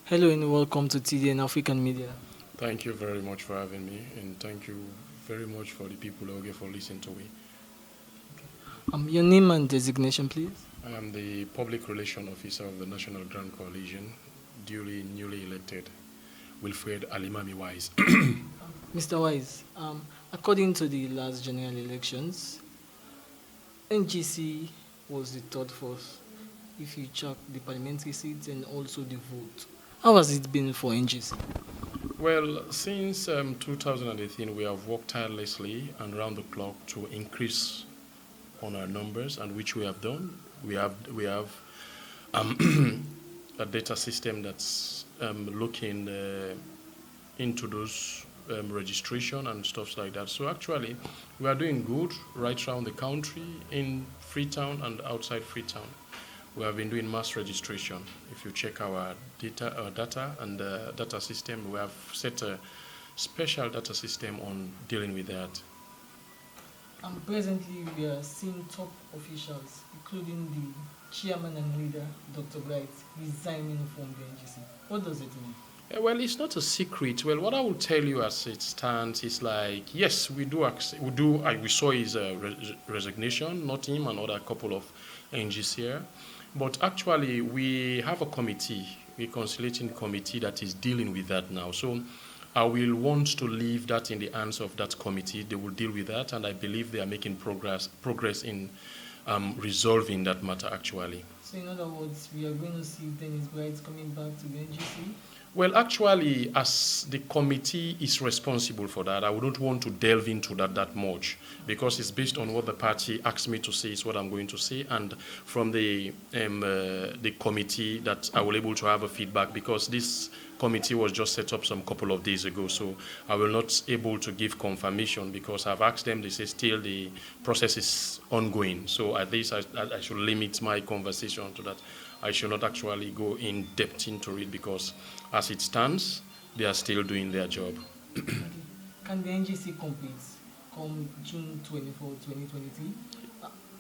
Hello and welcome to TDN African Media. Thank you very much for having me, and thank you very much for the people out there for listening to me. Your name and designation, please. I am the Public Relations Officer of the National Grand Coalition, newly elected, Wilfred Alimamy Wyse. Mr. Wyse, according to the last general elections, NGC was the third force if you check the parliamentary seats and also the vote. How has it been for NGC? Well, since 2018, we have worked tirelessly and round the clock to increase on our numbers, and which we have done. We have a data system that's looking into those registration and stuff like that. So actually, we are doing good right around the country, in Freetown and outside Freetown. We have been doing mass registration. If you check our data and data system, we have set a special data system on dealing with that. Presently, we are seeing top officials, including the chairman and leader, Dr. Bright, resigning from the NGC. What does it mean? Well, it's not a secret. Well, what I will tell you as it stands is like, yes, we saw his resignation, not him, another couple of NGC here. But actually, we have a committee, a conciliating committee that is dealing with that now. So I will want to leave that in the hands of that committee. They will deal with that, and I believe they are making progress in resolving that matter, actually. So in other words, we are going to see Dennis Bright coming back to the NGC? Well, actually, as the committee is responsible for that, I wouldn't want to delve into that much, because it's based on what the party asked me to say is what I'm going to say, and from the committee that I will able to have a feedback, because this committee was just set up some couple of days ago, so I will not able to give confirmation, because I've asked them, they say still the process is ongoing. So at least I should limit my conversation to that. I should not actually go in depth into it, because as it stands, they are still doing their job. Can the NGC compete come June 24, 2023?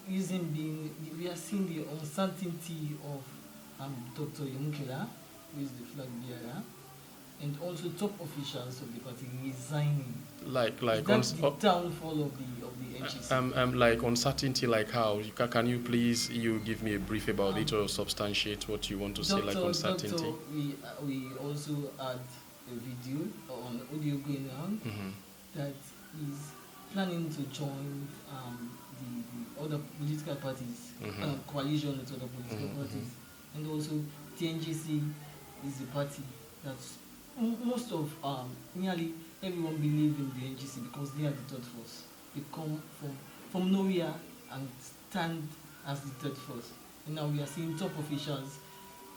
We are seeing the uncertainty of Dr. Yomukela, who is the flag bearer, and also top officials of the party resigning. That's the downfall of the NGC. Like uncertainty, like how? Can you please give me a brief about it, or substantiate what you want to say, like uncertainty? Doctor, we also had a video on audio going on that is planning to join the other political parties, coalition with other political parties, and also the NGC is a party that most of nearly everyone believe in the NGC, because they are the third force. They come from nowhere and stand as the third force. And now we are seeing top officials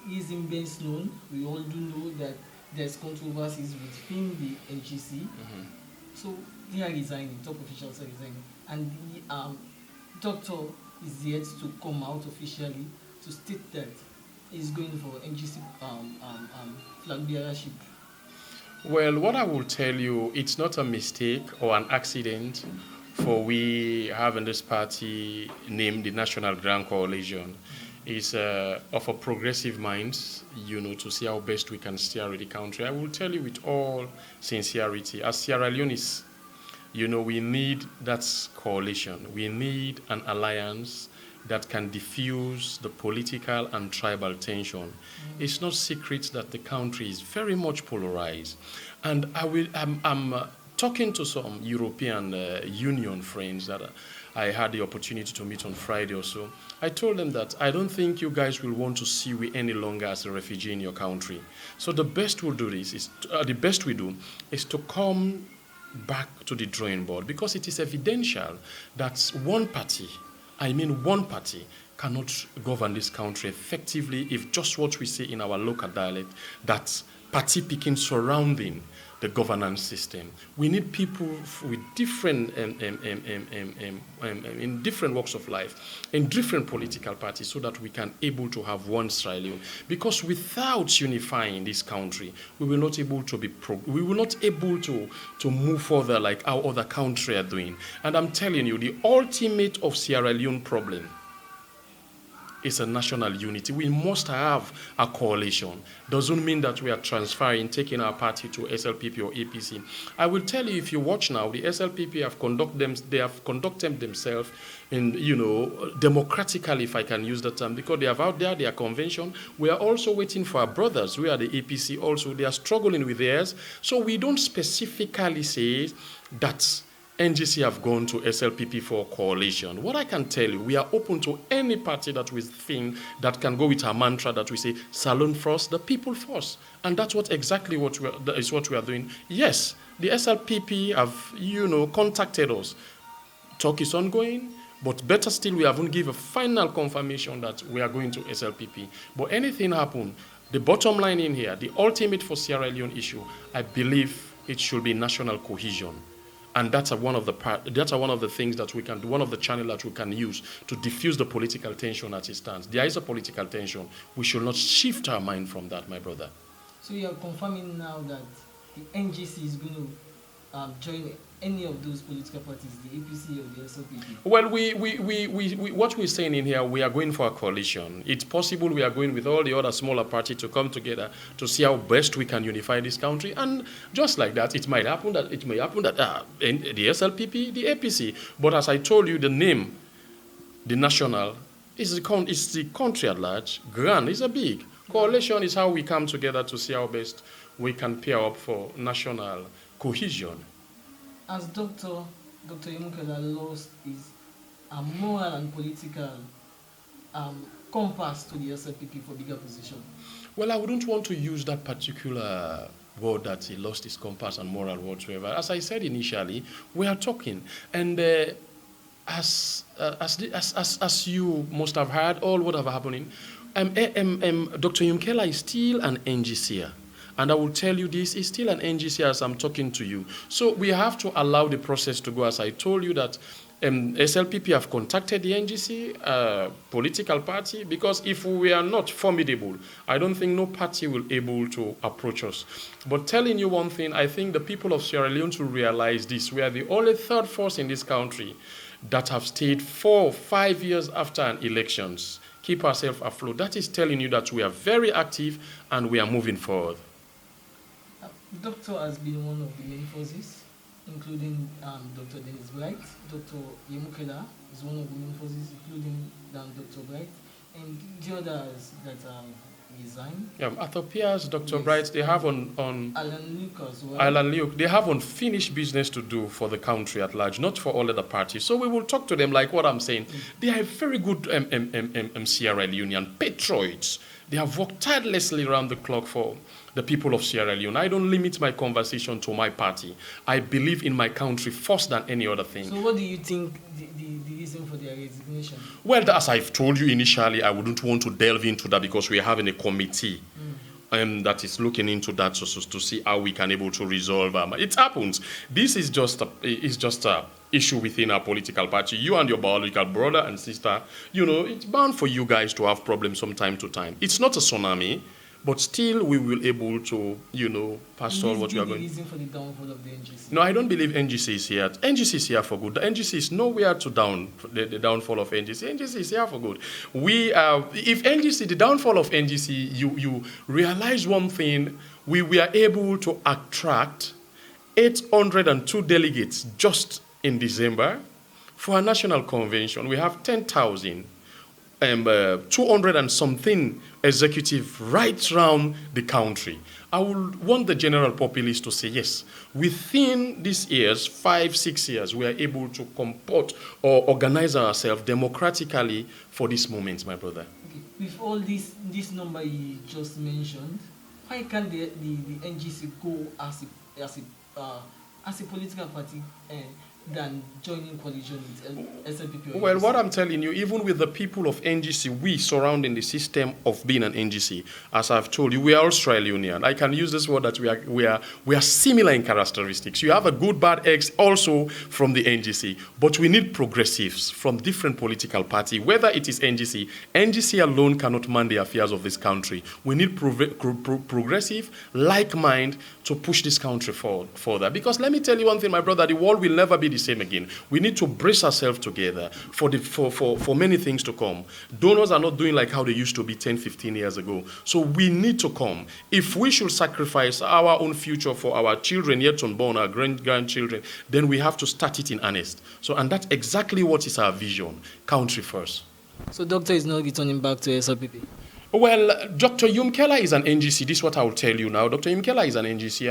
using best known. We all do know that there's controversies within the NGC. So they are resigning, top officials are resigning. And the doctor is yet to come out officially to state that he's going for NGC flag bearership. Well, what I will tell you, it's not a mistake or an accident for we having this party named the National Grand Coalition. It's of a progressive mind, to see how best we can steer the country. I will tell you with all sincerity, as Sierra Leone is, we need that coalition. We need an alliance that can diffuse the political and tribal tension. It's not secret that the country is very much polarized. And I'm talking to some European Union friends that I had the opportunity to meet on Friday or so. I told them that I don't think you guys will want to see me any longer as a refugee in your country. So the best we do is to come back to the drawing board, because it is evidential that one party cannot govern this country effectively if just what we say in our local dialect, that party picking surrounding the governance system. We need people with different, in different walks of life, in different political parties, so that we can able to have one Sierra Leone. Because without unifying this country, we will not able to we will not able to move further like how other countries are doing. And I'm telling you, the ultimate of Sierra Leone problem is a national unity. We must have a coalition. Doesn't mean that we are transferring, taking our party to SLPP or APC. I will tell you, if you watch now, the SLPP have conducted themselves in, democratically, if I can use the term, because they have out there their convention. We are also waiting for our brothers. We are the APC also. They are struggling with theirs. So we don't specifically say that NGC have gone to SLPP for coalition. What I can tell you, we are open to any party that we think that can go with our mantra that we say, Salon first, the people first. And that's what we are doing. Yes, the SLPP have, contacted us. Talk is ongoing, but better still, we haven't given a final confirmation that we are going to SLPP. But anything happen, the bottom line in here, the ultimate for Sierra Leone issue, I believe it should be national cohesion. And that's one of the things that we can do, one of the channels that we can use to diffuse the political tension as it stands. There is a political tension. We should not shift our mind from that, my brother. So you are confirming now that the NGC is going to join any of those political parties, the APC or the SLPP? Well, we what we're saying in here, we are going for a coalition. It's possible we are going with all the other smaller parties to come together to see how best we can unify this country. And just like that, it may happen that the SLPP, the APC. But as I told you, the name, the national, is the country at large. Grand is a big. Coalition is how we come together to see how best we can pair up for national cohesion. As Dr. Yemukela lost his moral and political compass to the SLPP for bigger position? Well, I wouldn't want to use that particular word that he lost his compass and moral whatsoever. As I said initially, we are talking, and as you must have heard, all what have happening, Dr. Yemukela is still an NGC. And I will tell you this, is still an NGC as I'm talking to you. So we have to allow the process to go. As I told you that SLPP have contacted the NGC, political party, because if we are not formidable, I don't think no party will be able to approach us. But telling you one thing, I think the people of Sierra Leone should realize this. We are the only third force in this country that have stayed 4 or 5 years after an elections. Keep ourselves afloat. That is telling you that we are very active and we are moving forward. Doctor has been one of the main forces, including Dr. Dennis Bright. Dr. Yemukela is one of the main forces, including Dr. Bright, and the others that resigned. Yeah, Arthur Pierce, Dr. Yes. Bright, they have on Alan Luke as well. Alan Luke, they have unfinished business to do for the country at large, not for all other parties. So we will talk to them like what I'm saying. They are very good Sierra Leonean patriots. They have worked tirelessly around the clock for the people of Sierra Leone. I don't limit my conversation to my party. I believe in my country first than any other thing. So what do you think the reason for their resignation? Well, as I've told you initially, I wouldn't want to delve into that because we are having a committee that is looking into that to see how we can able to resolve. It happens. This is just a issue within our political party. You and your biological brother and sister, it's bound for you guys to have problems from time to time. It's not a tsunami. But still, we will able to, pass on what we are going. The reason for the downfall of the NGC? No, I don't believe NGC is here. NGC is here for good. The NGC is nowhere to the downfall of NGC. NGC is here for good. The downfall of NGC, you realize one thing. We were able to attract 802 delegates just in December for a national convention. We have 10,000. 200 and something executive right around the country. I would want the general populace to say, yes, within these years, 5-6 years, we are able to comport or organize ourselves democratically for this moment, my brother. Okay. With all this number you just mentioned, why can't the NGC go as a political party and than joining coalition with SLPP? Well, what I'm telling you, even with the people of NGC, we surrounding the system of being an NGC, as I've told you, we are Australian. I can use this word that we are similar in characteristics. You have a good, bad eggs also from the NGC, but we need progressives from different political parties, whether it is NGC. NGC alone cannot man the affairs of this country. We need progressive, like mind to push this country forward further. Because let me tell you one thing, my brother, the world will never be the same again. We need to brace ourselves together for many things to come. Donors are not doing like how they used to be 10, 15 years ago. So we need to come. If we should sacrifice our own future for our children yet unborn, our grandchildren, then we have to start it in earnest. So, and that's exactly what is our vision, country first. So doctor is not returning back to SLPP? Well, Dr. Yumkela is an NGC. This is what I will tell you now. Dr. Yumkela is an NGC.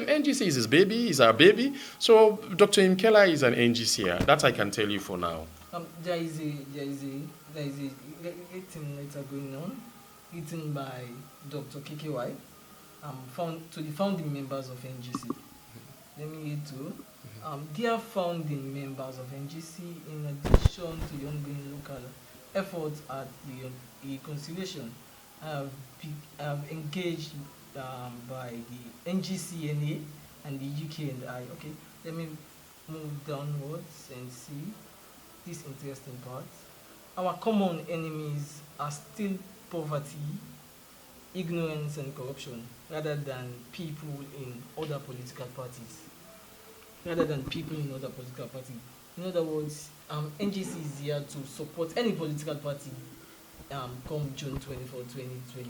NGC is his baby, is our baby. So Dr. Yumkela is an NGC. That I can tell you for now. There is a thing later going on, written by Dr. KKY, to the founding members of NGC. Let me read to. Dear founding members of NGC, in addition to the ongoing local efforts at the reconciliation, I have engaged by the NGCNA and the UK&I. Okay, let me move downwards and see this interesting part. Our common enemies are still poverty, ignorance, and corruption, rather than people in other political parties. In other words, NGC is here to support any political party come June 24, 2023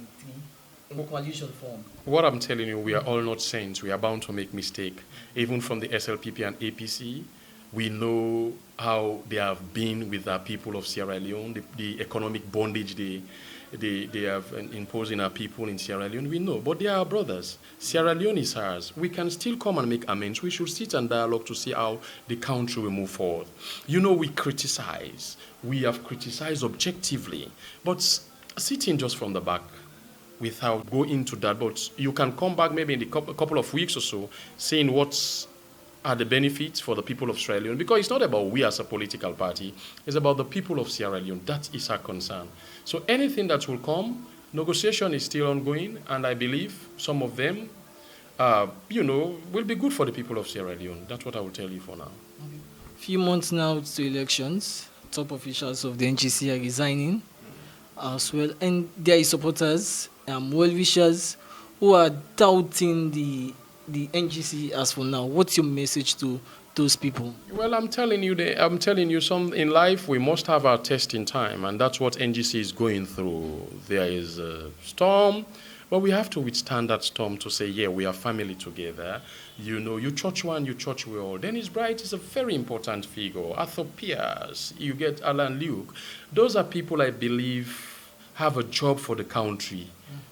in coalition form. What I'm telling you, we are all not saints. We are bound to make mistakes. Even from the SLPP and APC, we know how they have been with our people of Sierra Leone, the economic bondage they have imposed in our people in Sierra Leone. We know, but they are our brothers. Sierra Leone is ours. We can still come and make amends. We should sit and dialogue to see how the country will move forward. You know, we criticize. We have criticized objectively, but sitting just from the back without going into that. But you can come back maybe in a couple of weeks or so, saying what's are the benefits for the people of Sierra Leone, because it's not about we as a political party, it's about the people of Sierra Leone. That is our concern. So anything that will come, negotiation is still ongoing, and I believe some of them, will be good for the people of Sierra Leone. That's what I will tell you for now. Okay. Few months now to elections, top officials of the NGC are resigning as well, and there are supporters, well-wishers who are doubting the NGC as for now. What's your message to those people? Well, I'm telling you, some in life we must have our testing time, and that's what NGC is going through. There is a storm, but we have to withstand that storm to say, yeah, we are family together. You know, you church one, you church we all. Dennis Bright is a very important figure. Arthur Pierce, you get Alan Luke. Those are people I believe have a job for the country.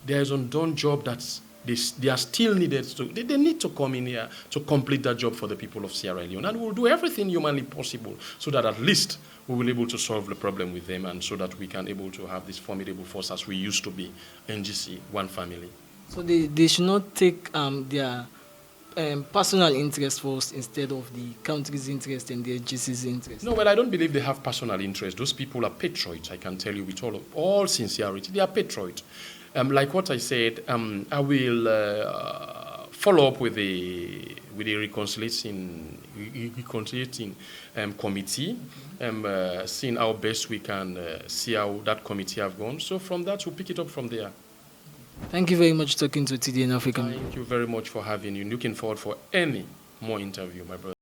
There is an undone job that's they are still needed to. They need to come in here to complete that job for the people of Sierra Leone, and we'll do everything humanly possible so that at least we will be able to solve the problem with them, and so that we can able to have this formidable force as we used to be, NGC, one family. So they should not take their personal interest first instead of the country's interest and the NGC's interest. No, well, I don't believe they have personal interest. Those people are patriots. I can tell you with all sincerity, they are patriots. Like what I said, I will follow up with the reconciliating committee, seeing how best we can see how that committee have gone. So from that, we'll pick it up from there. Thank you very much for talking to TDN Africa. Thank you very much for having you. Looking forward for any more interview, my brother.